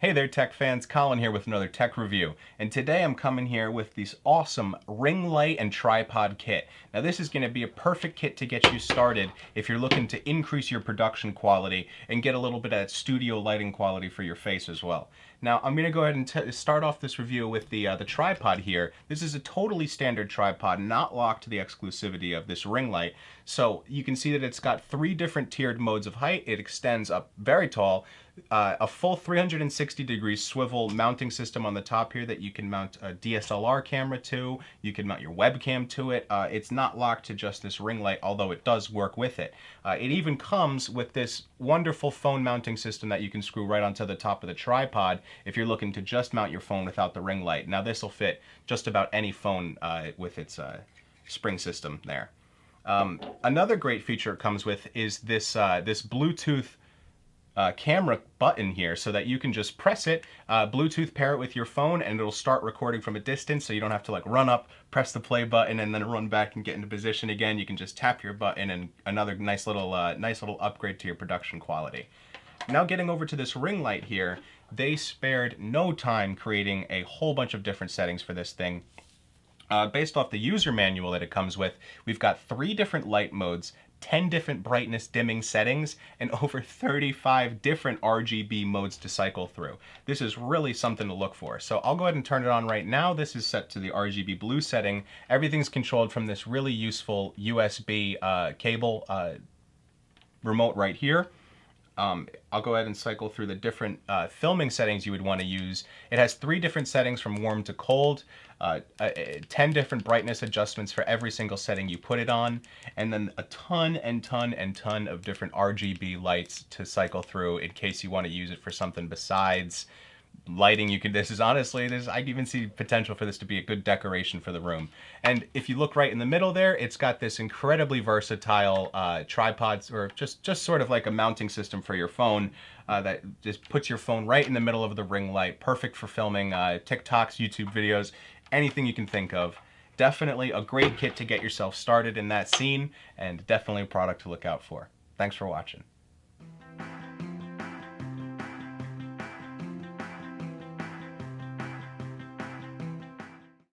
Hey there tech fans, Colin here with another tech review, and today I'm coming here with this awesome ring light and tripod kit. Now this is going to be a perfect kit to get you started if you're looking to increase your production quality and get a little bit of that studio lighting quality for your face as well. Now I'm going to go ahead and start off this review with the tripod here. This is a totally standard tripod, not locked to the exclusivity of this ring light. So you can see that it's got three different tiered modes of height. It extends up very tall. A full 360-degree swivel mounting system on the top here that you can mount a DSLR camera to. You can mount your webcam to it. It's not locked to just this ring light, although it does work with it. It even comes with this wonderful phone mounting system that you can screw right onto the top of the tripod if you're looking to just mount your phone without the ring light. Now this will fit just about any phone with its spring system there. Another great feature it comes with is this Bluetooth camera button here, so that you can just press it, Bluetooth pair it with your phone, and it'll start recording from a distance, so you don't have to like run up, press the play button, and then run back and get into position again. You can just tap your button, and another nice little upgrade to your production quality. Now getting over to this ring light here, they spared no time creating a whole bunch of different settings for this thing. Based off the user manual that it comes with, we've got 3 different light modes, 10 different brightness dimming settings, and over 35 different RGB modes to cycle through. This is really something to look for. So I'll go ahead and turn it on right now. This is set to the RGB blue setting. Everything's controlled from this really useful USB cable remote right here. I'll go ahead and cycle through the different filming settings you would want to use. It has 3 different settings from warm to cold, 10 different brightness adjustments for every single setting you put it on, and then a ton of different RGB lights to cycle through in case you want to use it for something besides lighting. You can, this is honestly, I even see potential for this to be a good decoration for the room. And if you look right in the middle there, it's got this incredibly versatile tripods, or just sort of like a mounting system for your phone that just puts your phone right in the middle of the ring light, perfect for filming TikToks, YouTube videos, anything you can think of. Definitely a great kit to get yourself started in that scene, and definitely a product to look out for. Thanks for watching.